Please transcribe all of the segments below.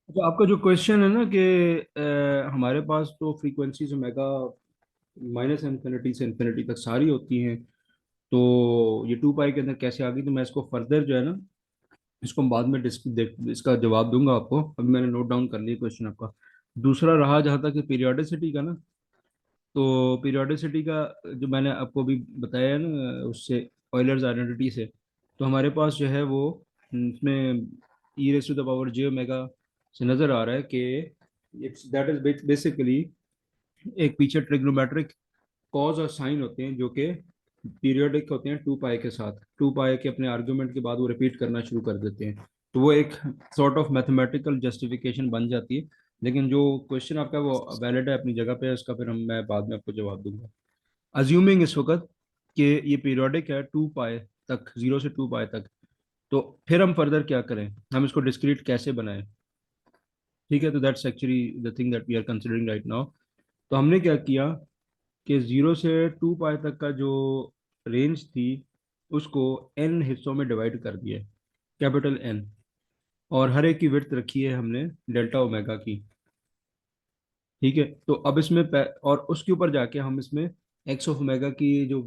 तो आपका जो क्वेश्चन है ना कि हमारे पास तो फ्रीक्वेंसीज ओमेगा माइनस इन्फिनिटी से इन्फिनिटी तक सारी होती हैं, तो ये 2 पाई के अंदर कैसे आ गई? तो मैं इसको फर्दर जो है ना, इसको हम बाद में इसका जवाब दूंगा आपको। अभी मैंने नोट डाउन कर लिया क्वेश्चन आपका। दूसरा रहा जहाँ तक पीरियोडिसिटी का ना, तो पीरियोडिसिटी का जो मैंने आपको अभी बताया है ना, उससे ऑयलर्स आइडेंटिटी से, तो हमारे पास जो है वो इसमें E raise to the power J omega से नजर आ रहा है कि इट्स दैट इज बेसिकली एक पीछे ट्रिग्नोमेट्रिक कॉज और साइन होते हैं जो कि पीरियोडिक होते हैं 2 पाई के साथ। 2 पाई के अपने आर्ग्यूमेंट के बाद वो रिपीट करना शुरू कर देते हैं, तो वो एक सॉर्ट ऑफ मैथमेटिकल जस्टिफिकेशन बन जाती है। लेकिन जो क्वेश्चन आपका वो वैलिड है, अपनी जगह पे है, उसका फिर हम मैं बाद में आपको जवाब दूंगा। अज्यूमिंग इस वक्त कि ये पीरियोडिक है 2 पाई तक, 0 से 2 पाई तक, तो फिर हम फर्दर क्या करें? हम इसको डिस्क्रीट कैसे बनाएं? ठीक है, तो that's actually the thing that we are considering right now. तो हमने क्या किया कि 0 से 2 पाई तक का जो रेंज थी उसको एन हिस्सों में डिवाइड कर दिया, कैपिटल एन, और हर एक की विड्थ रखी है हमने डेल्टा ओमेगा की। ठीक है, तो अब इसमें और उसके ऊपर जाके हम इसमें एक्स ऑफ ओमेगा की जो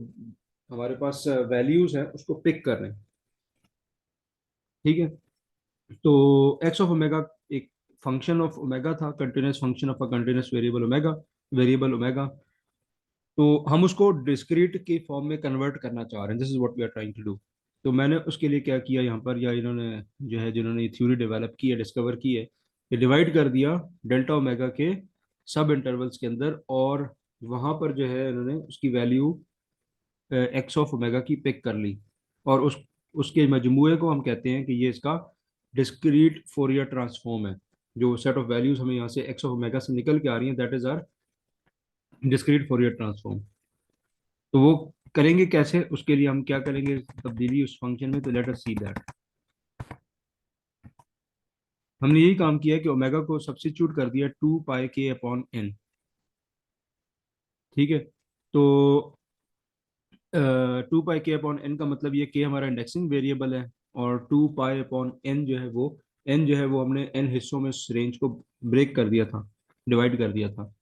हमारे पास वैल्यूज हैं उसको पिक कर रहे हैं। ठीक है, तो एक्स ऑफ ओमेगा एक फंक्शन ऑफ ओमेगा था, continuous function of a continuous variable omega. तो हम उसको डिस्क्रीट की फॉर्म में कन्वर्ट करना चाह रहे हैं, this is what we are trying to do. तो मैंने उसके लिए क्या किया यहाँ पर, या इन्होंने जो है जिन्होंने ये थ्योरी डेवलप की है, डिस्कवर की है, ये डिवाइड कर दिया डेल्टा ओमेगा के सब इंटरवल्स के अंदर, और वहां पर जो है इन्होंने उसकी वैल्यू एक्स ऑफ ओमेगा की पिक कर ली, और उसके मजमूए को हम कहते हैं कि ये इसका डिस्क्रीट फोरियर ट्रांसफॉर्म है। जो सेट ऑफ वैल्यूज हमें यहाँ से एक्स ऑफ ओमेगा से निकल के आ रही हैं, that is our discrete Fourier transform. तो वो करेंगे कैसे? उसके लिए हम क्या करेंगे तब्दीली उस फंक्शन में, तो लेट अस सी दैट। हमने यही काम किया है कि ओमेगा को सब्स्टिट्यूट कर दिया 2 पाई के अपॉन एन। ठीक है, तो 2 पाई के अपॉन एन का मतलब ये के हमारा इंडेक्सिंग वेरिएबल है, और 2 पाई अपॉन एन जो है वो, एन जो है वो हमने एन हिस्सों में इस रेंज को ब्रेक कर दिया था, डिवाइड कर दिया था।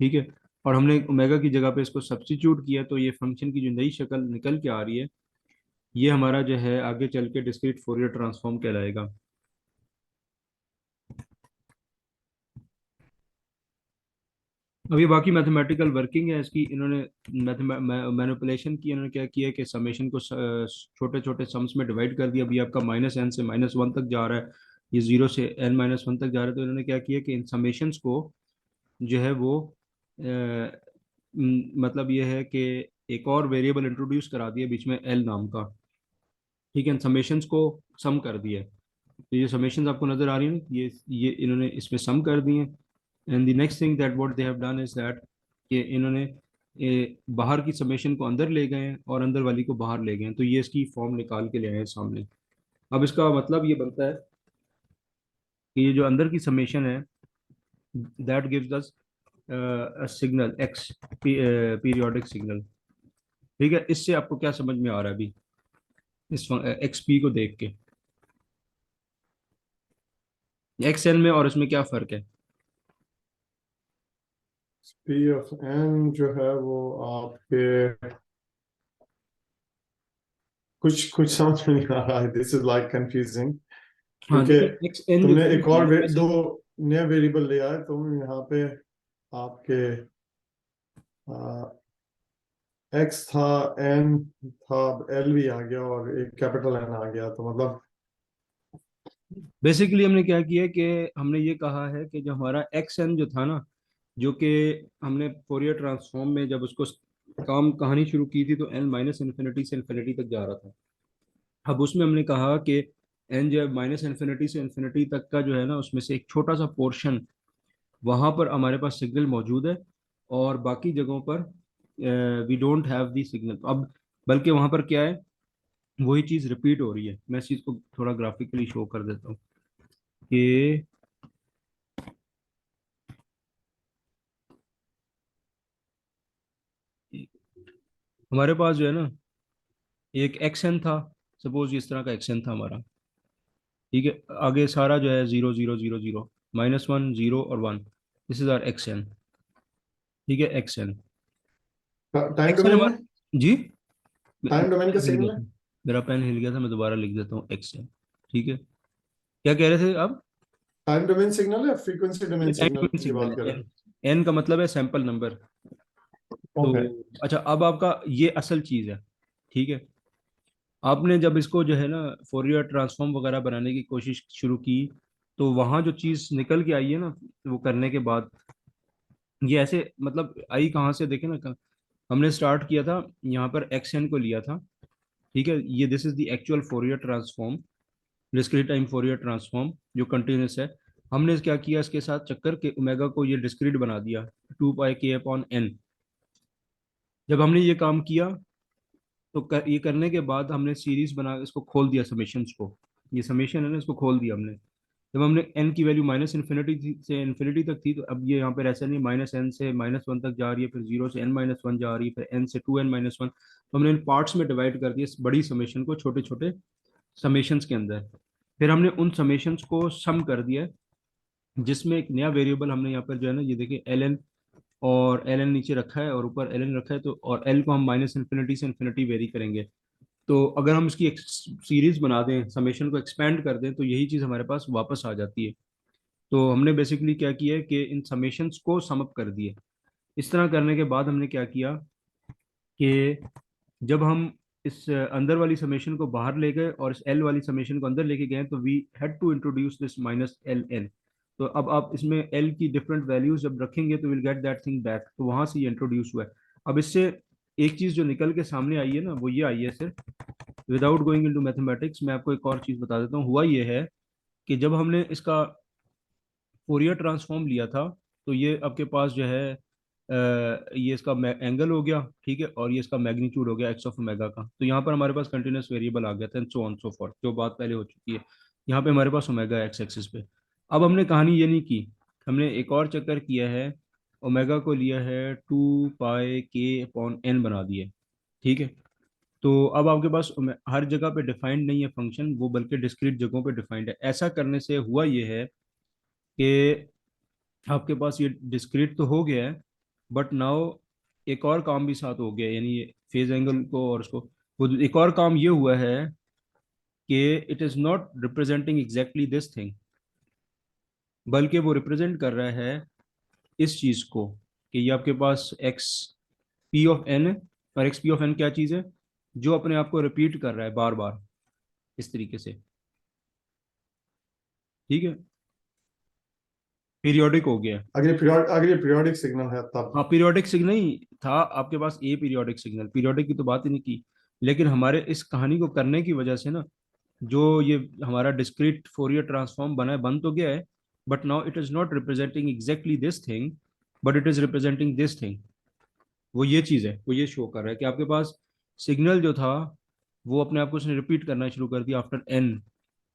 ठीक है, और हमने ओमेगा की जगह पे इसको सब्स्टिट्यूट किया, तो ये फंक्शन की जो नई शक्ल निकल के आ रही है, ये हमारा जो है आगे चल के डिस्क्रीट फोरियर ट्रांसफॉर्म कहलाएगा। अब ये बाकी मैथमेटिकल वर्किंग है इसकी, इन्होंने मैनिपुलेशन की, इन्होंने क्या किया कि समेशन को छोटे छोटे सम्स में डिवाइड कर दिया। अभी आपका -n से -1 तक जा रहा है, ये 0 से n-1 तक जा रहा है, तो इन्होंने क्या किया कि इन समेशंस को जो है वो मतलब ये है कि एक और वेरिएबल इंट्रोड्यूस करा दिया बीच में एल नाम का। ठीक है, इन समेशंस को सम कर दिया है। तो ये समेशंस आपको नजर आ रही है, ये इन्होंने इसमें सम कर दिए। And the next thing that what they have done is that कि इन्होंने बाहर की समेशन को अंदर ले गए हैं और अंदर वाली को बाहर ले गए हैं, तो ये इसकी फॉर्म निकाल के ले आए हैं सामने। अब इसका मतलब ये बनता है कि ये जो अंदर की समेशन है, that gives us signal x, periodic signal. ठीक है, इससे आपको क्या समझ में आ रहा है अभी इस एक्स पी को देख के? एक्स एन में और इसमें क्या फर्क है? पी ऑफ एन जो है वो आपके कुछ कुछ समझ में नहीं आ रहा है, दिस इज लाइक कंफ्यूजिंग। हाँ, क्योंकि देखिए एक्स एन जो तुमने थी एक ये और वैसे, दो नया वेरिएबल लिया है, तुम यहाँ पे आपके एक्स था, एन था, एल भी आ गया और एक कैपिटल एन आ गया, तो मतलब बेसिकली हमने क्या किया कि हमने ये कहा है कि जो हमारा एक्स एन जो था ना, जो कि हमने फोरियर ट्रांसफॉर्म में जब उसको काम कहानी शुरू की थी, तो एन माइनस इन्फिनिटी से इन्फिनिटी तक जा रहा था। अब उसमें हमने कहा कि एन जो है माइनस इन्फिनिटी से इन्फिनिटी तक का जो है ना, उसमें से एक छोटा सा पोर्शन वहां पर हमारे पास सिग्नल मौजूद है, और बाकी जगहों पर we don't have the signal. अब बल्कि वहां पर क्या है, वही चीज रिपीट हो रही है। मैं इस चीज को थोड़ा ग्राफिकली शो कर देता हूँ कि हमारे पास जो है ना एक एक्शन था, सपोज इस तरह का एक्शन था हमारा। ठीक है, आगे सारा जो है zero zero zero zero, minus one zero और one, this is R X N. ठीक है, x N. Time X N domain में, हमारा जी, टाइम डोमेन का हिल गया सिग्नल है। था, मेरा पेन हिल गया था, मैं दोबारा लिख देता हूँ, एक्स एन। ठीक है, क्या कह रहे थे आप? टाइम डोमेन सिग्नल है, फ्रीक्वेंसी डोमेन सिग्नल एन की सिग्नल बात है, कर रहे एन। एन का मतलब है सैंपल नंबर। हैं। तो ओके। अच्छा, अब आपका ये असल चीज है। ठीक है, आपने जब इसको जो है ना फोरियर ट्रांसफॉर्म वगैरह बनाने की कोशिश शुरू की, तो वहां जो चीज निकल के आई है ना, वो करने के बाद ये ऐसे मतलब आई कहाँ से, देखे ना, हमने स्टार्ट किया था यहाँ पर एक्स एन को लिया था। ठीक है, ये this is the actual Fourier transform, discrete time Fourier transform जो कंटिन्यूस है। हमने क्या किया, इसके साथ चक्कर के ओमेगा को ये डिस्क्रीट बना दिया, to pi K upon N. जब हमने ये काम किया, तो ये करने के बाद हमने सीरीज बना इसको खोल दिया समेशंस को, ये समेशन है ना, इसको खोल दिया हमने। जब हमने एन की वैल्यू माइनस इन्फिनिटी से इन्फिनिटी तक थी, तो अब ये यहाँ पर ऐसा नहीं, माइनस एन से माइनस वन तक जा रही है, फिर जीरो से एन माइनस वन जा रही है, फिर एन से टू एन माइनस वन। तो हमने इन पार्ट्स में डिवाइड कर दिया इस बड़ी समेशन को छोटे छोटे समेशंस के अंदर। फिर हमने उन समेशंस को सम कर दिया, जिसमें एक नया वेरिएबल हमने यहाँ पर जो है ना, ये देखिए एल एन, और एल एन नीचे रखा है और ऊपर एल एन रखा है, तो और एल को हम माइनस इन्फिनिटी से इन्फिनिटी वेरी करेंगे। तो अगर हम इसकी एक सीरीज बना दें, समेशन को एक्सपेंड कर दें, तो यही चीज़ हमारे पास वापस आ जाती है। तो हमने बेसिकली क्या किया है कि इन समेशंस को सम अप कर दिए। इस तरह करने के बाद हमने क्या किया कि जब हम इस अंदर वाली समेशन को बाहर ले गए और इस एल वाली समेशन को अंदर लेके गए, तो we had to introduce this minus L N. तो अब आप इसमें एल की डिफरेंट वैल्यूज जब रखेंगे, तो will get that thing back, तो वहां से ये इंट्रोड्यूस हुआ है। अब इससे एक चीज जो निकल के सामने आई है ना, वो ये आई है sir, without going into mathematics, मैं आपको एक और चीज बता देता हूँ। हुआ ये है कि जब हमने इसका फोरियर ट्रांसफॉर्म लिया था, तो ये आपके पास जो है ये इसका एंगल हो गया, ठीक है, और ये इसका मैग्नीट्यूड हो गया एक्स ऑफ ओमेगा का। तो यहाँ पर हमारे पास कंटिन्यूस वेरिएबल आ गया था, सो ऑन सो फॉर्थ, जो बात पहले हो चुकी है। यहाँ पे हमारे पास ओमेगा एक्स एक्सिस पे। अब हमने कहानी ये नहीं की, हमने एक और चक्कर किया है, ओमेगा को लिया है to pi K upon N बना दिए। ठीक है, तो अब आपके पास हर जगह पे डिफाइंड नहीं है फंक्शन वो, बल्कि डिस्क्रीट जगहों पे डिफाइंड है। ऐसा करने से हुआ ये है कि आपके पास ये डिस्क्रीट तो हो गया है, बट नाउ एक और काम भी साथ हो गया है, यानी ये फेज एंगल को और उसको, वो एक और काम ये हुआ है कि it is not representing exactly this thing, बल्कि वो रिप्रेजेंट कर रहा है इस चीज को, कि ये आपके पास एक्स पी ऑफ एन है। और एक्स पी ऑफ एन क्या चीज है, जो अपने आप को रिपीट कर रहा है बार बार, इस तरीके से। ठीक है, पीरियोडिक हो गया। अगर ये पीरियोडिक सिग्नल है तब। हाँ, पीरियोडिक सिग्नल नहीं था आपके पास, ए पीरियोडिक सिग्नल, पीरियोडिक की तो बात ही नहीं की। लेकिन हमारे इस कहानी को करने की वजह से ना, जो ये हमारा डिस्क्रीट फोरियर ट्रांसफॉर्म बना है, बन तो गया है, but now it is not representing exactly this thing, but it is representing this thing. वो ये चीज है, वो ये शो कर रहा है कि आपके पास सिग्नल जो था, वो अपने आप को उसने रिपीट करना शुरू कर दिया आफ्टर एन,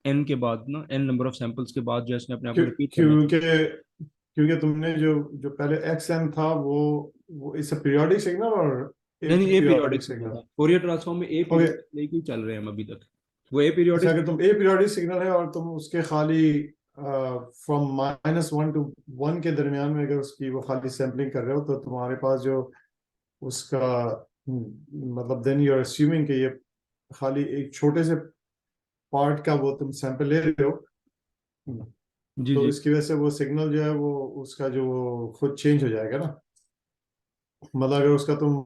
एन के बाद ना, एन नंबर ऑफ सैंपल्स के बाद जो है इसने अपने आप को रिपीट करना शुरू। क्योंकि क्योंकि तुमने जो जो पहले एक्स एन था वो इस पीरियोडिक सिग्नल और ए नहीं नहीं, ए पीरियोडिक पीरियोडिक सिग्नल सिग्नल। था, फोरियर ट्रांसफॉर्म में ए ओके। पीरियोडिक लेके ही चल रहे हैं हम अभी तक। वो ए अच्छा, पीरियोडिक। अगर तुम ए पीरियोडिक सिग्नल है और तुम उसके खाली फ्रॉम -1 to 1 के दरमियान में अगर उसकी वो खाली सैम्पलिंग कर रहे हो, तो तुम्हारे पास जो उसका मतलब देन यू आर अस्यूमिंग कि ये खाली एक छोटे से पार्ट का वो तुम सैंपल ले रहे हो। जी तो जी इसकी वजह से वो सिग्नल जो है वो उसका जो वो खुद चेंज हो जाएगा ना। मतलब अगर उसका तुम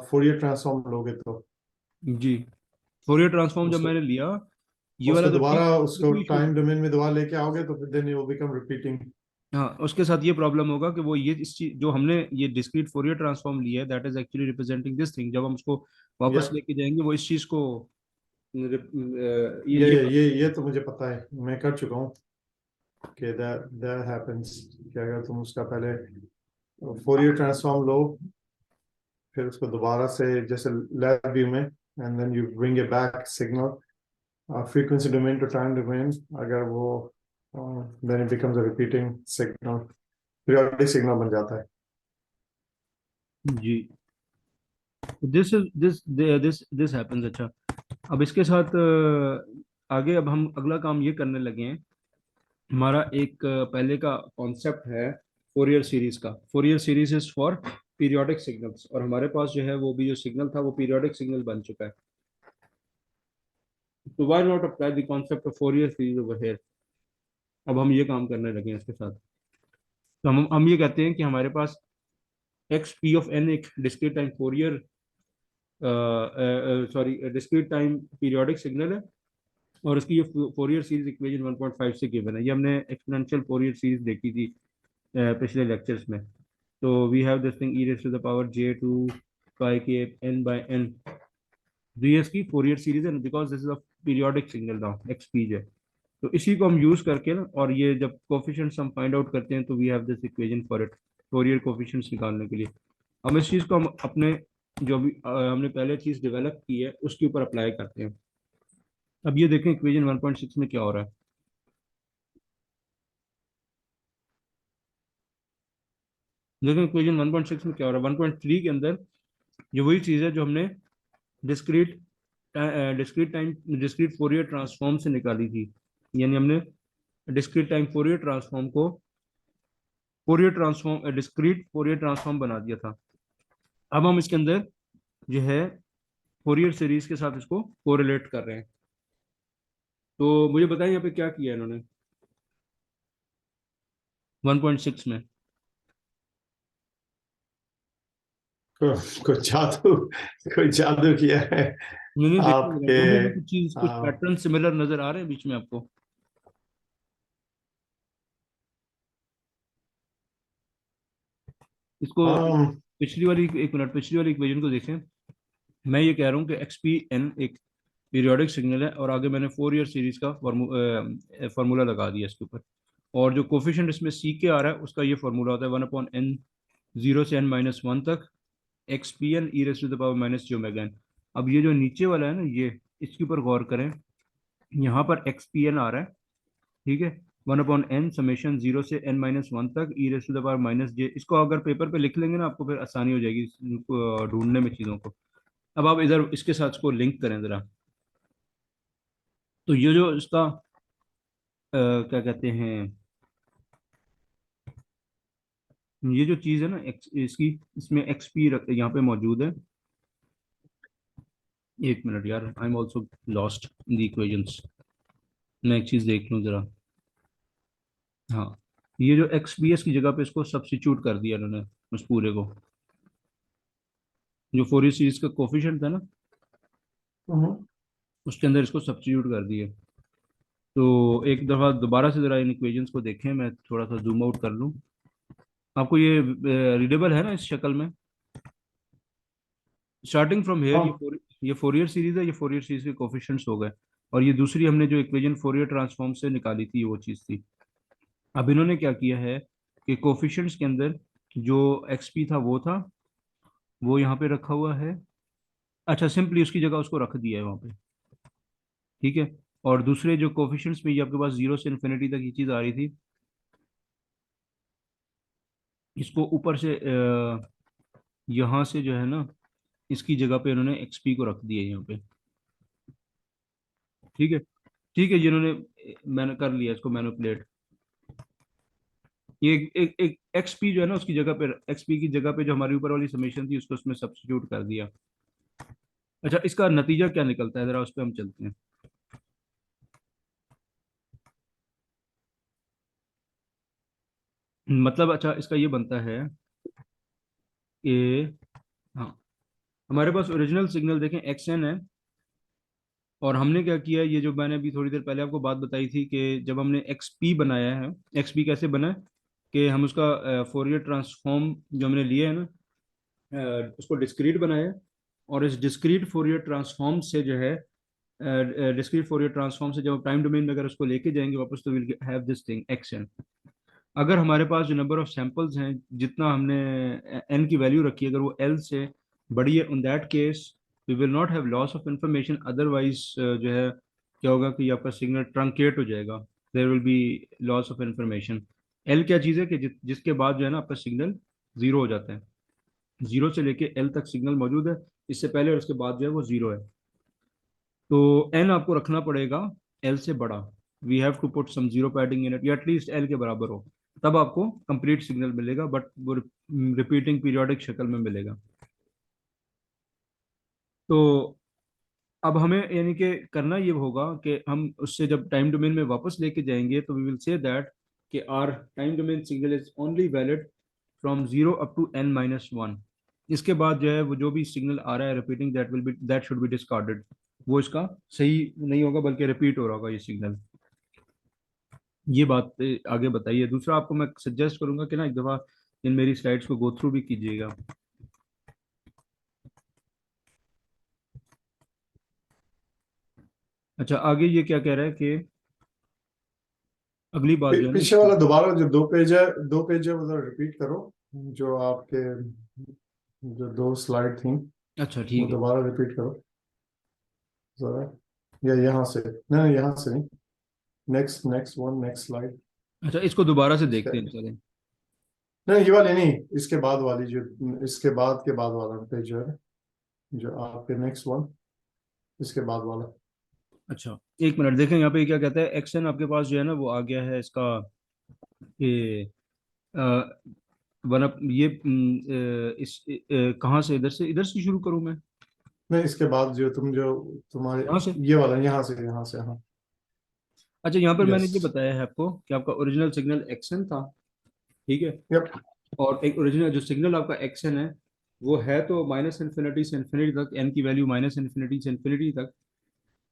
फोरियर ट्रांसफॉर्म लोगे तो जी, फोरियर ट्रांसफॉर्म जब उसको मैंने लिया, ये वाला उसको तो ठीक, दोबारा उसको कोई इशू टाइम नहीं। डोमेन में दोबारा लेके आओगे तो फिर देन यू बिकम रिपीटिंग। हाँ, उसके साथ ये प्रॉब्लम होगा कि वो ये इस चीज जो हमने ये डिस्क्रीट फोरियर ट्रांसफॉर्म लिया है, that is actually representing this thing, जब हम उसको या वापस लेके जाएंगे, वो इस चीज को ये तो मुझे पता है, मैं कर चुका हूँ कि दैट हैपेंस कि अगर तुम उसका पहले फोरियर ट्रांसफॉर्म लो, फिर उसको दोबारा से जैसे लैब व्यू में, and then you bring it back signal frequency domain to time domain, अगर वो then it becomes a repeating signal, periodic signal बन जाता है। जी, this is this this this happens. अच्छा, अब इसके साथ आगे अब हम अगला काम ये करने लगे हैं। हमारा एक पहले का कॉन्सेप्ट है फोरियर सीरीज का। Fourier series is for periodic signals, और हमारे पास जो है वो भी जो सिग्नल था वो पीरियोडिक सिग्नल बन चुका है। तो why not apply the concept of Fourier series over here. अब हम ये काम करने लगे हैं इसके साथ। तो हम ये कहते हैं कि हमारे पास एक्स पी ऑफ एन एक discrete time Fourier, sorry discrete time periodic signal है, और इसकी ये फोरियर सीरीज इक्वेशन 1.5 से गिवन है। ये हमने एक्सपोनेंशियल फोरियर सीरीज देखी थी पिछले लेक्चर्स में। तो we have this thing E raise to the power J two pi K N by N, ds की फोरियर सीरीज है, because this is a periodic signal now X P है। तो इसी को हम यूज करके ना, और ये जब कोफिशिएंट्स हम फाइंड आउट करते हैं तो we have this equation for it, Fourier coefficients निकालने के लिए। हम इस चीज को हम अपने जो भी हमने पहले चीज डेवलप की है उसके ऊपर अप्लाई करते हैं। अब ये देखें इक्वेशन 1.6 में क्या हो रहा है। देखें इक्वेशन 1.6 में क्या हो रहा है। 1.3 के अंदर ये वही चीज है जो हमने डिस्क्रीट डिस्क्रीट फोरियर ट्रांसफॉर्म से निकाली थी। यानी हमने डिस्क्रीट टाइम फोरियर ट्रांसफॉर्म को Fourier transform discrete Fourier transform बना दिया था। अब हम इसके अंदर जो है फोरियर सीरीज के साथ इसको कोरिलेट कर रहे हैं। तो मुझे बताएं यहाँ पे क्या किया है इन्होंने 1.6 में। कुछ जादू, कोई जादू किया है मैंने देखने लगा आपके। दोनों में कुछ चीज, कुछ आ, पैटर्न सिमिलर नजर आ रहे हैं बीच में आपको। इसको आम, पिछली वाली एक मिनट, पिछली वाली इक्वेशन को देखें। मैं ये कह रहा हूँ कि एक्स पी एन एक पीरियोडिक सिग्नल है, और आगे मैंने 4 ईयर सीरीज का फार्मूला लगा दिया इसके ऊपर। और जो कोफिशिएंट इसमें सी के आ रहा है उसका ये फार्मूला होता है 1/n, 0 से n-1 तक x p n e raise to the power minus g omega n. अब ये जो नीचे वाला है ना, ये इसके ऊपर गौर करें। यहाँ पर एक्स पी एन आ रहा है, ठीक है, 1/n समेशन 0 से n-1 तक E raise to the power minus J. इसको अगर पेपर पे लिख लेंगे ना आपको फिर आसानी हो जाएगी इसको ढूंढने में चीज़ों को। अब आप इधर इसके साथ इसको लिंक करें जरा। तो ये जो इसका क्या कहते हैं, ये जो चीज़ है ना इसकी, इसमें एक्स पी यहाँ पे मौजूद है। एक मिनट यार, I am also lost in the equations. मैं एक चीज़ देख लूँ जरा। हाँ, ये जो एक्स बी एस की जगह पे इसको सब्स्टिट्यूट कर दिया इन्होंने, उस पूरे को, जो फोरियर सीरीज का कोफिशिएंट था ना हम्म, उसके अंदर इसको सब्स्टिट्यूट कर दिए। तो एक दफ़ा दोबारा से ज़रा इन इक्वेशंस को देखें, मैं थोड़ा सा जूम आउट कर लूँ। आपको ये रीडेबल है ना इस शक्ल में। स्टार्टिंग फ्रॉम हेयर हाँ, ये फोरियर सीरीज है, ये फोरियर सीरीज के कोफिशिएंट्स हो गए। और ये दूसरी हमने जो इक्वेशन फोरियर ट्रांसफॉर्म से निकाली थी वो चीज़ थी। अब इन्होंने क्या किया है कि कोफिशिएंट्स के अंदर जो एक्स पी था वो यहाँ पे रखा हुआ है। अच्छा, सिंपली उसकी जगह उसको रख दिया है वहाँ पे, ठीक है। और दूसरे जो कोफिशिएंट्स में ये आपके पास 0 से इन्फिनिटी तक ये चीज़ आ रही थी, इसको ऊपर से यहाँ से जो है ना इसकी जगह पे इन्होंने एक्स पी को रख दिया है यहाँ पे, ठीक है। ठीक है, जिन्होंने मैंने कर लिया इसको मैनिपुलेट। ये एक एक्स पी जो है ना उसकी जगह पे, एक्स पी की जगह पे जो हमारी ऊपर वाली समेशन थी उसको उसमें सब्स्टिट्यूट कर दिया। अच्छा, इसका नतीजा क्या निकलता है जरा उस पर हम चलते हैं। मतलब अच्छा इसका ये बनता है कि, हाँ, हमारे पास ओरिजिनल सिग्नल देखें एक्स एन है। और हमने क्या किया, ये जो मैंने अभी थोड़ी देर पहले आपको बात बताई थी कि जब हमने एक्स पी बनाया है, एक्स पी कैसे बना है कि हम उसका फोरियर ट्रांसफॉर्म जो हमने लिया है ना, उसको डिस्क्रीट बनाया है। और इस डिस्क्रीट फोरियर ट्रांसफॉर्म से जो है, डिस्क्रीट फोरियर ट्रांसफॉर्म से जब टाइम डोमेन में अगर उसको लेके जाएंगे वापस, तो will have this thing x n. अगर हमारे पास जो नंबर ऑफ सैंपल्स हैं, जितना हमने एन की वैल्यू रखी है, अगर वो एल से बड़ी है, in that case we will not have loss of information. Otherwise जो है क्या होगा कि आपका सिग्नल ट्रंकेट हो जाएगा, there will be loss of information. L क्या चीज़ है कि जिसके बाद जो है ना आपका सिग्नल जीरो हो जाता है। जीरो से लेके एल तक सिग्नल मौजूद है, इससे पहले और उसके बाद जो है वो जीरो है। तो एन आपको रखना पड़ेगा एल से बड़ा, we have to put some zero padding in it, या एटलीस्ट एल के बराबर हो, तब आपको कंप्लीट सिग्नल मिलेगा, बट वो रिपीटिंग पीरियोडिक शक्ल में मिलेगा। तो अब हमें यानी कि करना ये होगा कि हम उससे जब टाइम डोमेन में वापस लेके जाएंगे तो वी विल से दैट कि our time domain signal is only valid from zero up to n minus one. इसके बाद जो है वो जो भी सिग्नल आ रहा है repeating, that will B, that should be discarded, वो इसका सही नहीं होगा बल्कि रिपीट हो रहा होगा ये सिग्नल। ये बात आगे बताइए। दूसरा आपको मैं सजेस्ट करूंगा कि ना एक दफ़ा इन मेरी स्लाइड्स को गो थ्रू भी कीजिएगा। अच्छा, आगे ये क्या कह रहा है कि अगली बात जो है ना पीछे वाला दोबारा जो दो पेज है वो रिपीट करो, जो आपके जो दो स्लाइड थी अच्छा वो ठीक है। दोबारा रिपीट करो जरा, या यहाँ से नहीं, यहाँ से नहीं, next next one, next slide. अच्छा, इसको दोबारा से इसका देखते हैं चलें। नहीं, ये वाली नहीं, इसके बाद वाली, जो इसके बाद के बाद वाला पेज है, जो आपके नेक्स्ट वन, इसके बाद वाला। अच्छा, एक मिनट देखें यहाँ पे क्या कहता है। एक्शन आपके पास जो है ना वो आ गया है इसका, ये वन अप ये कहाँ से, इधर से शुरू करूँ मैं? नहीं, इसके बाद जो तुम्हारे यहाँ से। ये वाला, यहाँ से हाँ। अच्छा, यहाँ पर मैंने यस। ये बताया है आपको कि आपका ओरिजिनल सिग्नल एक्शन था, ठीक है। यप। और एक ओरिजिनल जो सिग्नल आपका एक्शन है वो है तो माइनस इन्फिनिटी से इन्फिनिटी तक, एन की वैल्यू माइनस इन्फिनिटी से इन्फिनिटी तक।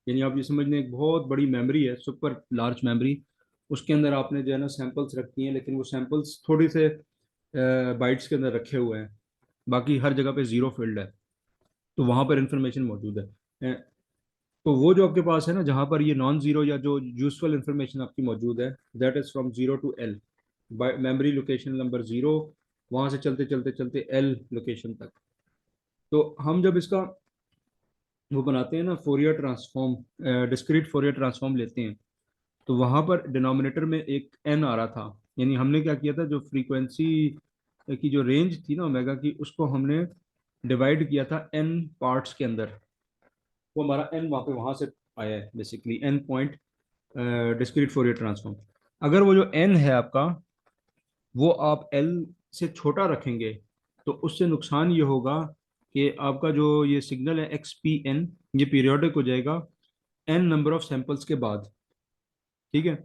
यानी आप ये समझ लें एक बहुत बड़ी मेमोरी है, सुपर लार्ज मेमोरी। उसके अंदर आपने जो है ना सैंपल्स रखती हैं, लेकिन वो सैंपल्स थोड़ी से बाइट्स के अंदर रखे हुए हैं, बाकी हर जगह पे जीरो फील्ड है, तो वहां पर इंफॉर्मेशन मौजूद है। तो वो जो आपके पास है ना जहां पर ये नॉन जीरो या जो यूजफुल इंफॉर्मेशन आपकी मौजूद है, that is from zero to L, memory location number zero, वहां से चलते चलते चलते एल लोकेशन तक। तो हम जब इसका वो बनाते हैं ना Fourier transform, discrete Fourier transform लेते हैं, तो वहां पर डिनोमिनेटर में एक एन आ रहा था। यानी हमने क्या किया था, जो फ्रीक्वेंसी की जो रेंज थी ना ओमेगा की, उसको हमने डिवाइड किया था एन पार्ट्स के अंदर। वो हमारा एन वहाँ पे वहां से आया है basically, N point discrete Fourier transform. अगर वो जो एन है आपका वो आप एल से छोटा रखेंगे, तो उससे नुकसान ये होगा कि आपका जो ये सिग्नल है एक्स पी एन, ये पीरियोडिक हो जाएगा एन नंबर ऑफ सैंपल्स के बाद, ठीक है।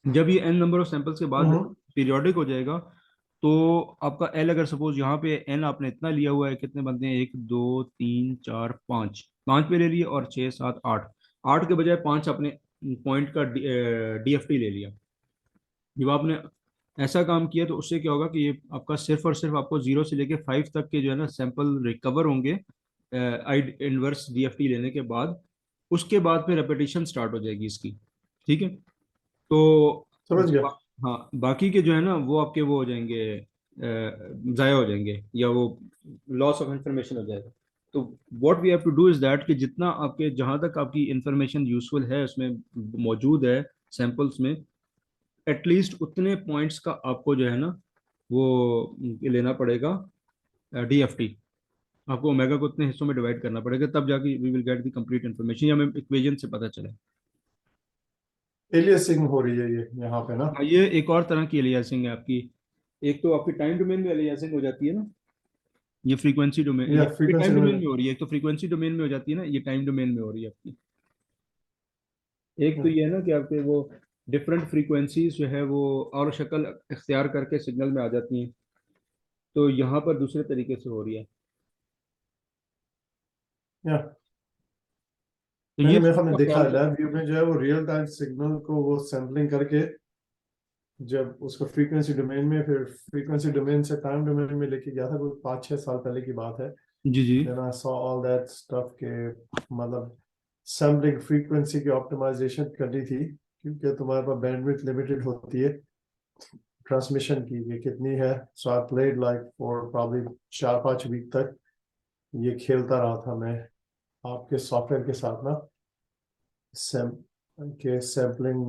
जब ये एन नंबर ऑफ सैंपल्स के बाद हम्म। पीरियोडिक हो जाएगा, तो आपका एल अगर सपोज यहाँ पे एन आपने इतना लिया हुआ है, कितने बनते हैं, एक दो तीन चार पाँच, पाँच पे ले लिए, और छः सात आठ, आठ के बजाय पाँच आपने पॉइंट का डीएफटी ले लिया। जब आपने ऐसा काम किया तो उससे क्या होगा कि ये आपका सिर्फ और सिर्फ आपको जीरो से लेके फाइव तक के जो है ना सैंपल रिकवर होंगे आई इनवर्स डीएफटी लेने के बाद। उसके बाद फिर रेपिटेशन स्टार्ट हो जाएगी इसकी, ठीक है। तो समझ गया। हाँ, बाकी के जो है ना वो आपके वो हो जाएंगे, ज़ाया हो जाएंगे, या वो लॉस ऑफ इंफॉर्मेशन हो जाएगा। तो what we have to do is that कि जितना आपके जहाँ तक आपकी इंफॉर्मेशन यूजफुल है उसमें मौजूद है सैंपल्स में, एटलीस्ट उतने पॉइंट्स का आपको जो है ना वो लेना पड़ेगा डीएफटी। आपको ओमेगा को उतने हिस्सों में डिवाइड करना पड़ेगा, तब जाके we will get the complete information, या हमें इक्वेशन से पता चले। एलियसिंग हो रही है ये यहाँ पे ना। हाँ, ये एक और तरह की एलियासिंग है आपकी। एक तो आपकी टाइम डोमेन में एलियासिंग हो जाती है ना, ये फ्रीक्वेंसी डोमेन, या ये फ्रीक्वेंसी टाइम डोमेन में। में हो रही है। एक तो फ्रीक्वेंसी डोमेन में हो जाती है ना, ये टाइम डोमेन में हो रही है आपकी। एक तो ये है ना कि आपके वो डिफरेंट फ्रीक्वेंसीज जो है वो और शक्ल इख्तियार करके सिग्नल में आ जाती हैं, तो यहाँ पर दूसरे तरीके से हो रही है। या तो ये मैंने मेरे चीज़ ख्याल में का देखा ख्याल है, रख। लैब व्यू में जो है वो रियल टाइम सिग्नल को वो सैम्पलिंग करके जब उसको फ्रीक्वेंसी डोमेन में, फिर फ्रीक्वेंसी डोमेन से टाइम डोमेन में लेके गया था, वो 5-6 साल पहले की बात है। जी जी। Then I saw all that stuff के, मतलब सैम्पलिंग फ्रीक्वेंसी की ऑप्टिमाइजेशन करनी थी, क्योंकि तुम्हारे पास बैंडविड्थ लिमिटेड होती है ट्रांसमिशन की, ये कितनी है। So I played like for probably 4-5 week तक ये खेलता रहा था मैं आपके सॉफ्टवेयर के साथ ना, सैम के सैम्पलिंग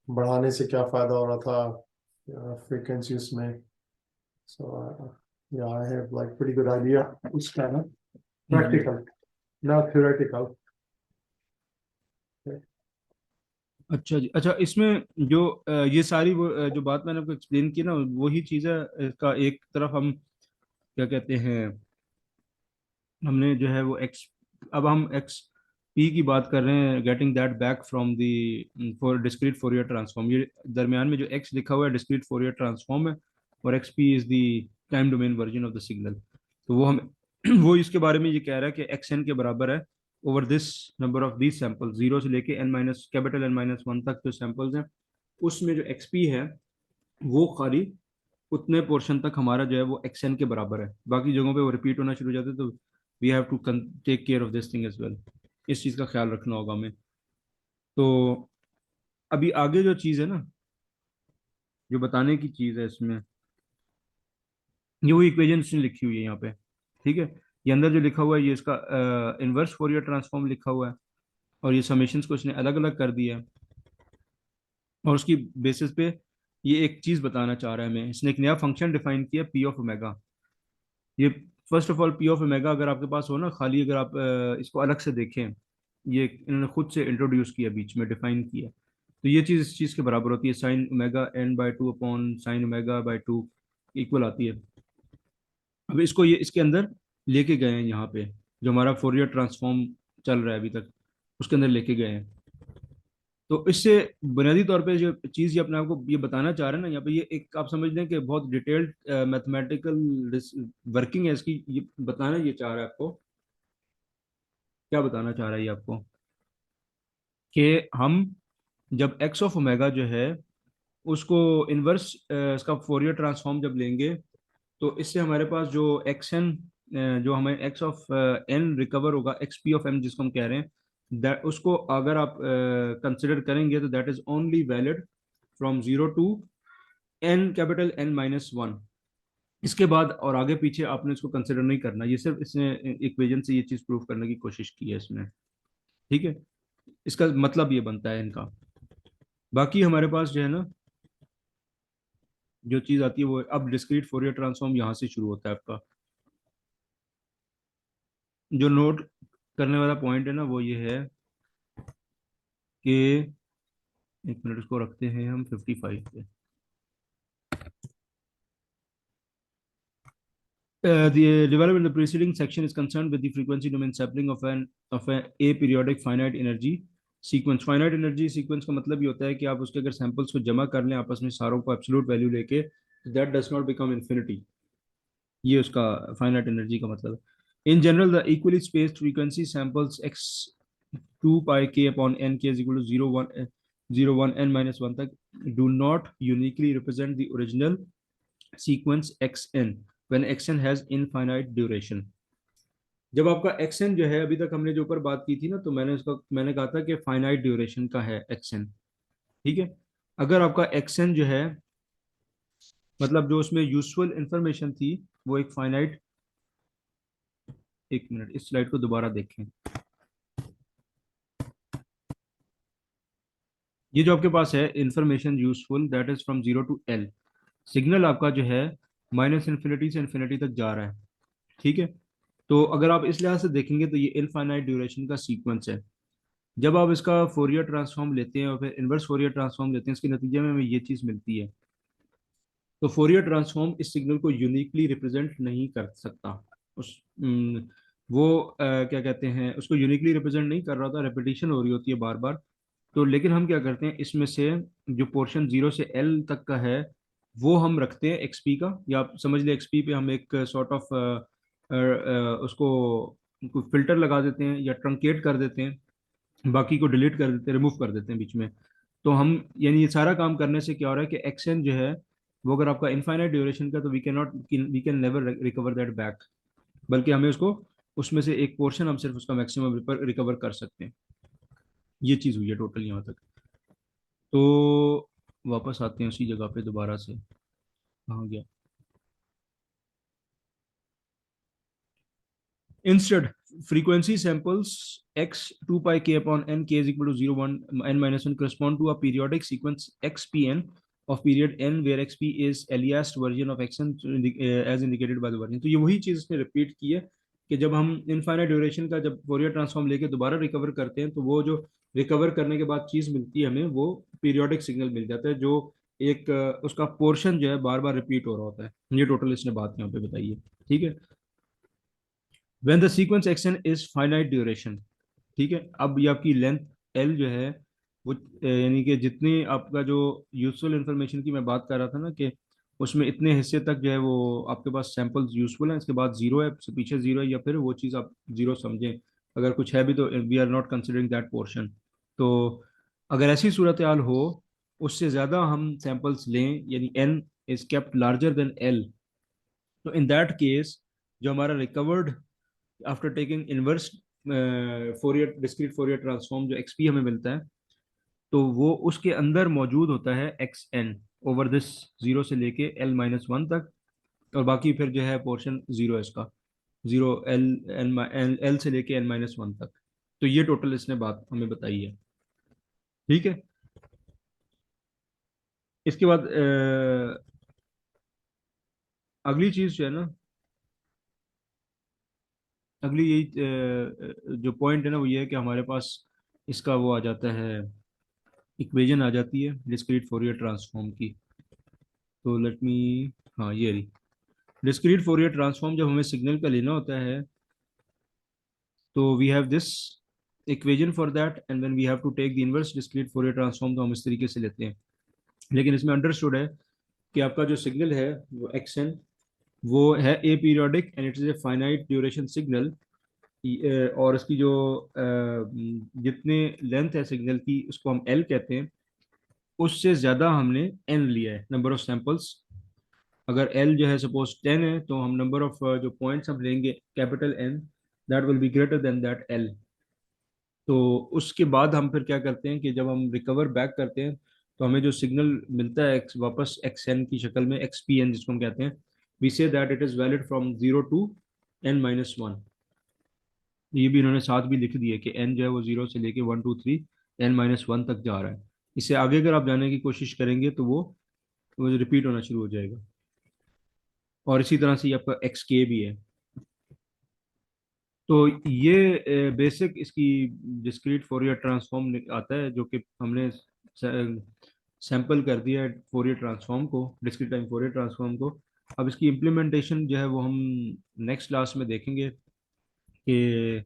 बढ़ाने से क्या फायदा हो रहा था फ्रीक्वेंसीज में। सो या I have like pretty good idea उसका ना, हम्म। Practical, not theoretical. अच्छा जी। अच्छा, इसमें जो ये सारी वो जो बात मैंने आपको एक्सप्लेन की ना, वही चीज़ है। इसका एक तरफ हम क्या कहते हैं, हमने जो है वो एक्स, अब हम एक्स पी की बात कर रहे हैं, getting that back from the for discrete Fourier transform. ये दरमियान में जो एक्स लिखा हुआ है डिस्क्रीट फोरियर ट्रांसफॉर्म है, और x P is the time domain version of the signal. तो वो हम वो इसके बारे में ये कह रहा है कि एक्स एन के बराबर है over this number of these sample, zero से लेके N minus capital N minus one तक जो सैंपल्स हैं, उसमें जो एक्स पी है वो खाली उतने पोर्शन तक हमारा जो है वो एक्सएन के बराबर है। बाकी जगहों पे वो रिपीट होना शुरू हो जाते हैं, तो we have to take care of this thing as well. इस चीज़ का ख्याल रखना होगा हमें। तो अभी आगे जो चीज़ है ना, जो बताने की चीज़ है इसमें, ये वो इक्वेशन उसने लिखी हुई है यहाँ पे। ठीक है, ये अंदर जो लिखा हुआ है ये इसका इनवर्स फोरियर ट्रांसफॉर्म लिखा हुआ है, और ये समेशंस को इसने अलग अलग कर दिया है, और उसकी बेसिस पे ये एक चीज़ बताना चाह रहा है हमें। इसने एक नया फंक्शन डिफाइन किया, पी ऑफ ओमेगा। ये first of all P of omega अगर आपके पास हो ना, खाली अगर आप इसको अलग से देखें, ये इन्होंने खुद से इंट्रोड्यूस किया, बीच में डिफाइन किया। तो ये चीज़ इस चीज़ के बराबर होती है, sine omega n by two upon sine omega by two equal आती है। अब इसको ये इसके अंदर लेके गए हैं यहाँ पे, जो हमारा फोरियर ट्रांसफॉर्म चल रहा है अभी तक, उसके अंदर लेके गए हैं। तो इससे बुनियादी तौर पे जो चीज़ ये अपने आप को ये बताना चाह रहे हैं ना, यहाँ पे ये एक आप समझ लें कि बहुत डिटेल्ड मैथमेटिकल वर्किंग है इसकी, ये बताना ये चाह रहा है आपको। क्या बताना चाह रहा है ये आपको, कि हम जब एक्स ऑफ ओमेगा जो है उसको इनवर्स इसका फोरियर ट्रांसफॉर्म जब लेंगे, तो इससे हमारे पास जो एक्स एन, जो हमें एक्स ऑफ एन रिकवर होगा, एक्स पी ऑफ एम जिसको हम कह रहे हैं, दैट उसको अगर आप कंसिडर करेंगे तो that is only valid from zero to N capital N minus one. इसके बाद और आगे पीछे आपने इसको कंसिडर नहीं करना। ये सिर्फ इसने इक्वेशन से ये चीज प्रूव करने की कोशिश की है इसमें। ठीक है, इसका मतलब ये बनता है इनका। बाकी हमारे पास जो है ना, जो चीज आती है वो अब डिस्क्रीट फोरियर ट्रांसफॉर्म यहाँ से शुरू होता है आपका। जो नोट करने वाला पॉइंट है ना वो ये है कि, एक मिनट इसको रखते हैं हम 55 पे। The development in the preceding section is concerned with the frequency domain sampling of a aperiodic finite energy sequence. Finite energy sequence का मतलब ये होता है कि आप उसके अगर सैंपल्स को जमा कर लें आपस में सारों को एब्सोल्यूट वैल्यू लेके, that does not become infinity. ये उसका फाइनाइट एनर्जी का मतलब है। In general the equally spaced frequency samples X two pi K upon N K is equal to zero one N minus one तक do not uniquely represent the original sequence X N when X N has infinite duration. जब आपका x N जो है, अभी तक हमने जो ऊपर बात की थी ना, तो मैंने कहा था कि फाइनाइट ड्यूरेशन का है एक्स एन। ठीक है, अगर आपका एक्स एन जो है, मतलब जो उसमें यूजफुल इंफॉर्मेशन थी वो एक फाइनाइट, एक मिनट इस स्लाइड को दोबारा देखें। ये जो आपके पास है information useful, that is from zero to L. Signal आपका जो है माइनस इन्फिनिटी से इन्फिनिटी तक जा रहा है। ठीक है, तो अगर आप इस लिहाज से देखेंगे तो ये इनफाइनाइट ड्यूरेशन का सीक्वेंस है। जब आप इसका फोरियर ट्रांसफॉर्म लेते हैं और फिर इनवर्स फोरियर ट्रांसफॉर्म लेते हैं, इसके नतीजे में हमें ये चीज़ मिलती है। तो फोरियर ट्रांसफॉर्म इस सिग्नल को यूनिकली रिप्रेजेंट नहीं कर सकता। वो क्या कहते हैं, उसको यूनिकली रिप्रेजेंट नहीं कर रहा था, रेपिटेशन हो रही होती है बार बार। तो लेकिन हम क्या करते हैं, इसमें से जो पोर्शन जीरो से एल तक का है वो हम रखते हैं एक्सपी का, या आप समझ लें एक्सपी पे हम एक सॉर्ट ऑफ उसको फिल्टर लगा देते हैं या ट्रंकेट कर देते हैं, बाकी को डिलीट कर देते हैं, रिमूव कर देते हैं बीच में। तो हम यानी ये सारा काम करने से क्या हो रहा है कि एक्सएन जो है वो अगर आपका इनफाइनाइट ड्यूरेशन का, तो we can never recover that back, बल्कि हमें उसको उसमें से एक पोर्शन हम सिर्फ उसका मैक्सिमम रिकवर कर सकते हैं। ये चीज़ हुई है टोटल यहाँ तक। तो वापस आते हैं उसी जगह पे दोबारा से, कहाँ गया। Instead frequency samples x 2 pi k upon n k is equal to 0 1 n minus 1 correspond to a periodic sequence xpn of period n where xp is earliest version of xn as indicated by the version। तो ये वही चीज इसने repeat की है कि जब हम इनफाइनाइट ड्यूरेशन का जब फोरियर ट्रांसफॉर्म लेके दोबारा रिकवर करते हैं, तो वो जो रिकवर करने के बाद चीज मिलती है हमें, वो पीरियोडिक सिग्नल मिल जाता है, जो एक उसका पोर्शन जो है बार बार रिपीट हो रहा होता है। ये टोटल इसने बात यहाँ पे बताई है। ठीक है। When the sequence action is finite duration. ठीक है। अब ये आपकी लेंथ एल जो है वो यानी कि जितनी आपका जो यूजफुल इंफॉर्मेशन की मैं बात कर रहा था ना, कि उसमें इतने हिस्से तक जो है वो आपके पास सैंपल्स यूजफुल हैं, इसके बाद जीरो है, उससे पीछे जीरो है, या फिर वो चीज़ आप जीरो समझें, अगर कुछ है भी तो we are not considering that portion. तो अगर ऐसी सूरत हाल हो, उससे ज़्यादा हम सैंपल्स लें, यानी N is kept larger than L, तो इन दैट केस जो हमारा recovered after taking inverse Fourier discrete Fourier transform जो एक्सपी हमें मिलता है, तो वो उसके अंदर मौजूद होता है x n over this, zero से लेके एल माइनस वन तक, और बाकी फिर जो है पोर्शन जीरो है इसका, जीरो एल एल एल से लेके एन माइनस वन तक। तो ये टोटल इसने बात हमें बताई है। ठीक है। इसके बाद अगली चीज जो है ना, अगली यही जो पॉइंट है ना, वो ये है कि हमारे पास इसका वो आ जाता है, इक्वेशन आ जाती है डिस्क्रीट फोरियर ट्रांसफॉर्म की। तो लेट मी, हाँ ये रही डिस्क्रीट फोरियर ट्रांसफॉर्म। जब हमें सिग्नल का लेना होता है तो we have this equation for that, and when we have to take the inverse discrete Fourier transform, तो हम इस तरीके से लेते हैं। लेकिन इसमें अंडरस्टूड है कि आपका जो सिग्नल है वो एक्स एन, वो है ए periodic and it is a finite duration signal. और इसकी जो जितने लेंथ है सिग्नल की उसको हम एल कहते हैं, उससे ज्यादा हमने एन लिया है, नंबर ऑफ सैंपल्स। अगर एल जो है सपोज 10 है, तो हम नंबर ऑफ जो पॉइंट्स हम लेंगे capital N, that will be greater than that L. तो उसके बाद हम फिर क्या करते हैं कि जब हम रिकवर बैक करते हैं, तो हमें जो सिग्नल मिलता है वापस एक्स एन की शक्ल में, एक्स पी एन जिसको हम कहते हैं, we say that it is valid from zero to N minus one. ये भी इन्होंने साथ भी लिख दिया कि एन जो है वो जीरो से लेके one two three N minus one तक जा रहा है। इससे आगे अगर आप जाने की कोशिश करेंगे तो वो रिपीट होना शुरू हो जाएगा। और इसी तरह से ये आपका एक्स के भी है। तो ये बेसिक इसकी डिस्क्रीट फोरियर ट्रांसफॉर्म आता है, जो कि हमने सैंपल कर दिया है फोरियर ट्रांसफॉर्म को, डिस्क्रीट टाइम फोरियर ट्रांसफॉर्म को। अब इसकी इम्प्लीमेंटेशन जो है वो हम नेक्स्ट क्लास में देखेंगे कि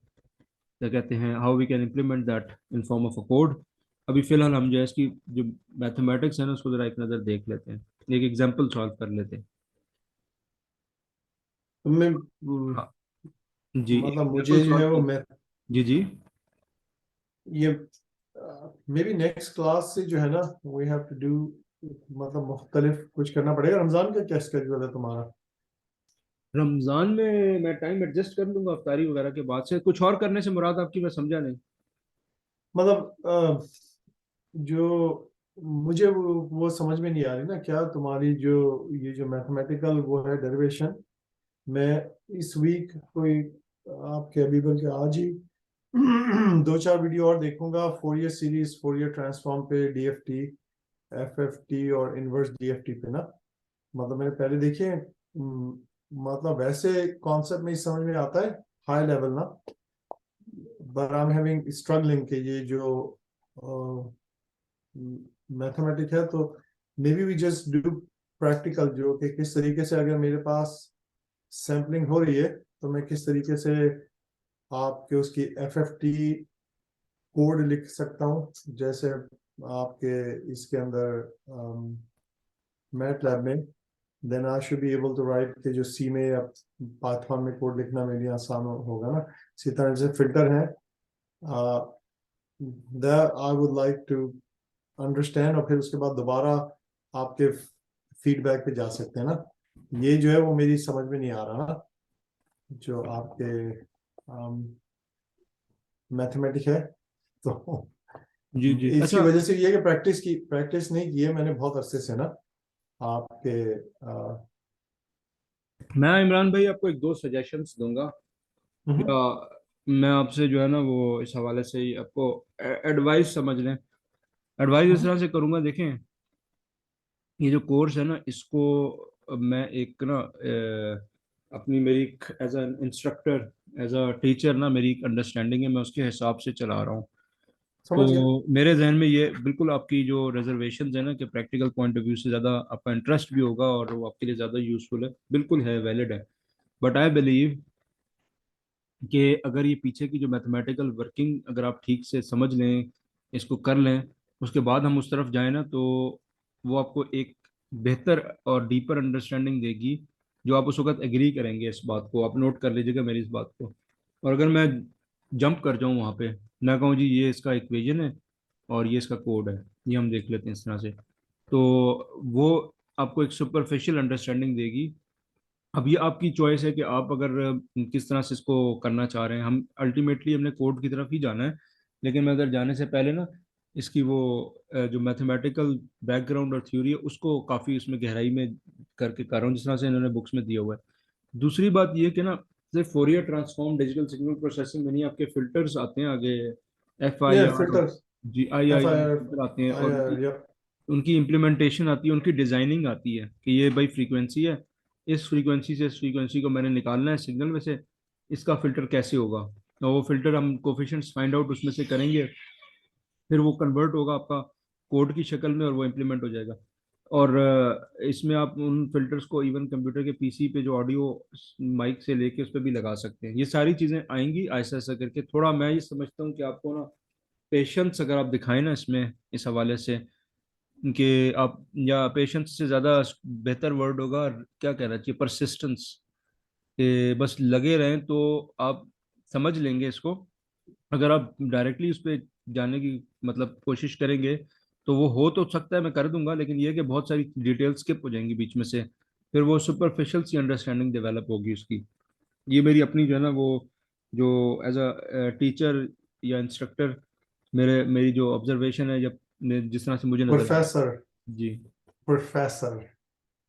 क्या कहते हैं, how we can implement that in form of a code. अभी फिलहाल हम जो है इसकी जो मैथमेटिक्स है ना, उसको जरा एक नज़र देख लेते हैं, एक एग्जांपल सॉल्व कर लेते हैं। तो मैं हाँ जी, एक मतलब एग्जांपल मुझे जो सॉल्व है वो कर। मैं जी जी। ये मे बी नेक्स्ट क्लास से जो है ना, वी हैव टू डू, मतलब मुख्तलिफ कुछ करना पड़ेगा। रमजान का क्या स्केड्यूल है तुम्हारा? रमजान में मैं टाइम एडजस्ट कर लूंगा, अफ्तारी वगैरह के बाद से। कुछ और करने से मुराद आपकी मैं समझा नहीं। मतलब जो मुझे वो समझ में नहीं आ रही ना, क्या तुम्हारी जो ये जो मैथमेटिकल वो है डेरिवेशन, मैं इस वीक कोई आपके अभी बल्कि आज ही दो चार वीडियो और देखूंगा, फोरियर सीरीज, फोरियर ट्रांसफॉर्म पे, डीएफटी, एफएफटी और इनवर्स डीएफटी पे ना। मतलब मैंने पहले देखे, मतलब वैसे कॉन्सेप्ट में ही समझ में आता है हाई लेवल ना, but I am having struggling के ये जो मैथमेटिक है। तो maybe we just do practical, जो कि किस तरीके से अगर मेरे पास सैम्पलिंग हो रही है तो मैं किस तरीके से आपके उसकी एफएफटी कोड लिख सकता हूँ, जैसे आपके इसके अंदर मैट लैब में। Then I should be able to write के जो सी में या पाइथन में कोड लिखना मेरे लिए आसान होगा ना। इसी तरह से फिल्टर है, that I would like to understand, और फिर उसके बाद दोबारा आपके फीडबैक पे जा सकते हैं ना। ये जो है वो मेरी समझ में नहीं आ रहा ना, जो आपके मैथमेटिक है। तो जी जी। इसकी अच्छा, वजह से ये है कि प्रैक्टिस नहीं की है मैंने बहुत अरसे से ना आपके मैं इमरान भाई आपको एक दो सजेशंस दूंगा, हम्म, या मैं आपसे जो है ना वो इस हवाले से ही आपको एडवाइस समझ लें। एडवाइस इस हम्म, तरह से करूंगा, देखें ये जो कोर्स है ना, इसको मैं एक ना अपनी मेरी as an instructor, as a teacher ना, मेरी एक अंडरस्टैंडिंग है, मैं उसके हिसाब से चला रहा हूँ। समझ गया। तो मेरे जहन में ये बिल्कुल आपकी जो रिजर्वेशन है ना कि प्रैक्टिकल पॉइंट ऑफ व्यू से ज़्यादा आपका इंटरेस्ट भी होगा और वो आपके लिए ज़्यादा यूजफुल है, बिल्कुल है, वैलिड है। बट आई बिलीव कि अगर ये पीछे की जो मैथमेटिकल वर्किंग अगर आप ठीक से समझ लें, इसको कर लें, उसके बाद हम उस तरफ जाएं ना, तो वो आपको एक बेहतर और डीपर अंडरस्टैंडिंग देगी, जो आप उस वक्त एग्री करेंगे। इस बात को आप नोट कर लीजिएगा, मेरी इस बात को। और अगर मैं जंप कर जाऊं वहाँ पे, मैं कहूँ जी ये इसका इक्वेशन है और ये इसका कोड है, ये हम देख लेते हैं इस तरह से, तो वो आपको एक सुपरफिशियल अंडरस्टैंडिंग देगी। अब ये आपकी चॉइस है कि आप अगर किस तरह से इसको करना चाह रहे हैं। हम अल्टीमेटली हमने कोड की तरफ ही जाना है, लेकिन मैं अगर जाने से पहले ना इसकी वो जो मैथमेटिकल बैकग्राउंड और थ्योरी है उसको काफ़ी उसमें गहराई में करके कर रहा हूँ, जिस तरह से इन्होंने बुक्स में दिया हुआ है। दूसरी बात ये कि ना, सिर्फ Fourier transform digital signal processing में नहीं, आपके फिल्टर्स आते हैं आगे, एफ आई ये R, filter, G I F I I R R, filter आते हैं, आई और आर, या उनकी इम्प्लीमेंटेशन आती है, उनकी डिजाइनिंग आती है कि ये भाई फ्रीक्वेंसी है, इस फ्रीक्वेंसी से इस फ्रीक्वेंसी को मैंने निकालना है सिग्नल में से, इसका फिल्टर कैसे होगा। और वो फिल्टर हम कोफिशिएंट्स फाइंड आउट उसमें से करेंगे, फिर वो कन्वर्ट होगा आपका कोड की शक्ल में और वो इम्प्लीमेंट हो जाएगा। और इसमें आप उन फिल्टर्स को इवन कंप्यूटर के पीसी पे जो ऑडियो माइक से लेके उस पर भी लगा सकते हैं। ये सारी चीज़ें आएंगी ऐसा ऐसा करके। थोड़ा मैं ये समझता हूँ कि आपको ना पेशेंस अगर आप दिखाएं ना इसमें, इस हवाले से कि आप, या पेशेंस से ज़्यादा बेहतर वर्ड होगा क्या कहना चाहिए, परसिस्टेंस, कि बस लगे रहें तो आप समझ लेंगे इसको। अगर आप डायरेक्टली उस पर जाने की मतलब कोशिश करेंगे तो वो हो तो सकता है, मैं कर दूंगा, लेकिन ये है कि बहुत सारी डिटेल्स स्किप हो जाएंगी बीच में से, फिर वो सुपरफिशियल सी अंडरस्टैंडिंग डेवलप होगी उसकी। ये मेरी अपनी जो है ना वो, जो एज अ टीचर या इंस्ट्रक्टर, मेरी जो ऑब्जर्वेशन है, जब जिस तरह से मुझे नजर आया। प्रोफेसर, जी। प्रोफेसर,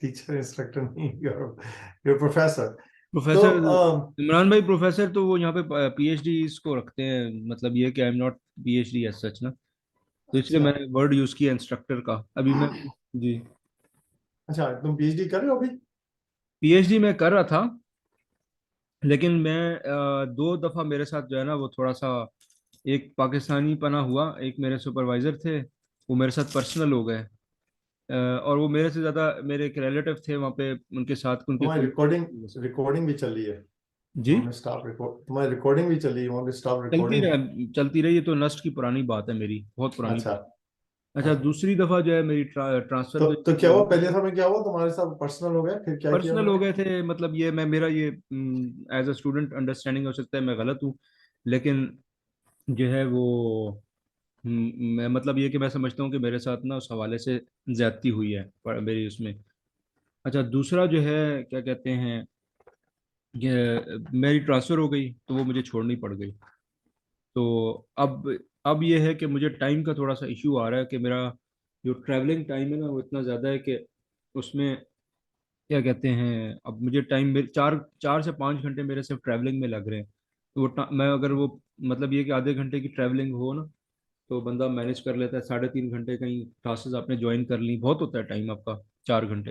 टीचर इंस्ट्रक्टर नहीं, योर प्रोफेसर। तो प्रोफेसर इमरान भाई, प्रोफेसर तो वो यहाँ पे पीएचडी इसको रखते हैं, मतलब ये कि I am not PhD as such ना, तो इसलिए अच्छा, मैंने वर्ड यूज किया इंस्ट्रक्टर का अभी मैं। जी। अच्छा, तुम पीएचडी कर रहे हो अभी? पीएचडी मैं कर रहा था, लेकिन मैं दो दफा मेरे साथ जो है ना वो थोड़ा सा एक पाकिस्तानी पना हुआ, एक मेरे सुपरवाइजर थे, वो मेरे साथ पर्सनल हो गए। और वो मेरे से ज्यादा, मेरे एक रिलेटिव थे वहाँ पे, उनके साथ उनके तुम्हारी रिकॉर्डिंग, कोई। रिकॉर्डिंग भी चल रही है? जी। उन्होंने स्टॉप रिकॉर्ड, तुम्हारी रिकॉर्डिंग भी चल रही है, उन्होंने स्टॉप चलती रिकॉर्डिंग? रहे, चलती रही, ये तो नस्ट की पुरानी बात है, मेरी बहुत पुरानी अच्छा, बात। अच्छा, दूसरी दफा जो है मेरी ट्रांसफर तो पे क्या हुआ पहले समय, क्या हुआ तुम्हारे साथ? पर्सनल हो गया, फिर क्या किया पर्सनल हो उन्होंने? गए थे, मतलब ये मैं, मेरा ये एज अ स्टूडेंट अंडरस्टैंडिंग हो सकता है मैं गलत हूँ, लेकिन जो है वो मैं मतलब ये कि मैं समझता हूँ कि मेरे साथ ना उस हवाले से ज्यादती हुई है मेरी उसमें। अच्छा, दूसरा जो है क्या कहते हैं, ये मेरी ट्रांसफ़र हो गई तो वो मुझे छोड़नी पड़ गई। तो अब ये है कि मुझे टाइम का थोड़ा सा इशू आ रहा है कि मेरा जो ट्रैवलिंग टाइम है ना वो इतना ज़्यादा है कि उसमें क्या कहते हैं, अब मुझे टाइम मेरे 4 से 5 घंटे मेरे सिर्फ ट्रैवलिंग में लग रहे हैं। तो मैं अगर वो, मतलब ये कि आधे घंटे की ट्रैवलिंग हो ना, तो बंदा मैनेज कर लेता है। 3.5 घंटे कहीं क्लासेस आपने ज्वाइन कर ली, बहुत होता है टाइम आपका, 4 घंटे।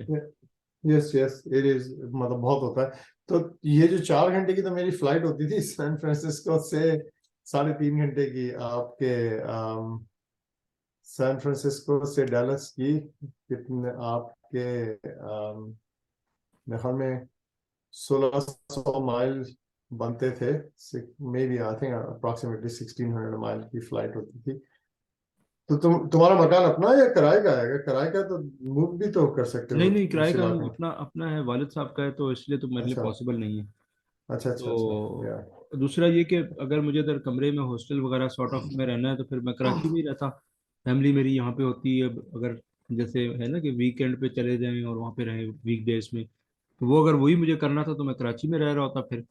यस, यस, इट इज, मतलब बहुत होता है। तो ये जो 4 घंटे की तो मेरी फ्लाइट होती थी सैन फ्रांसिस्को से, 3.5 घंटे की आपके सैन फ्रांसिस्को से डैलस की, कितने आपके मेरे ख्याल में 1600 माइल बनते थे। Maybe I think approximately 1600 mile की फ्लाइट होती थी। तो तुम्हारा मकान अपना है या किराए का है? अगर किराए का है तो मूव भी तो कर सकते नहीं हो नहीं, किराए उस का इलाके नहीं, में। अपना अपना है, वालिद साहब का है, तो इसलिए तो मेरे लिए अच्छा, पॉसिबल नहीं है। अच्छा, अच्छा, अच्छा, या तो दूसरा ये कि अगर मुझे इधर कमरे में हॉस्टल वगैरह सॉर्ट ऑफ में रहना है तो फिर मैं कराची में ही रहता। फैमिली मेरी यहाँ पे होती है। अब अगर जैसे है ना कि वीकेंड पे चले जाएं और वहाँ पे रहें वीकडेज में, तो वो अगर वही मुझे करना था तो मैं कराची में रह रहा होता फिर।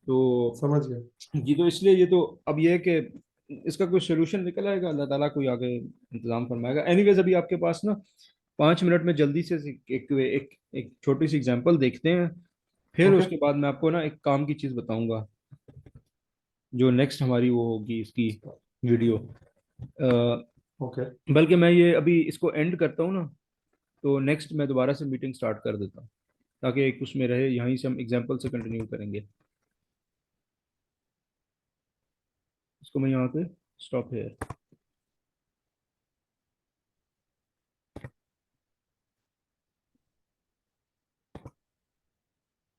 तो समझ गए। जी, तो इसलिए ये तो अब ये है कि इसका कोई सोल्यूशन निकल आएगा, अल्लाह ताला कोई आगे इंतजाम फरमाएगा। एनीवेज, अभी आपके पास ना 5 मिनट में जल्दी से एक छोटी सी एग्जांपल देखते हैं, फिर ओके, उसके बाद मैं आपको ना एक काम की चीज़ बताऊंगा, जो नेक्स्ट हमारी वो होगी इसकी वीडियो। ओके, बल्कि मैं ये अभी इसको एंड करता हूँ ना, तो नेक्स्ट मैं दोबारा से मीटिंग स्टार्ट कर देता हूँ, ताकि एक उसमें रहे, यहीं से हम एग्जांपल से कंटिन्यू करेंगे। इसको मैं यहाँ पे स्टॉप है।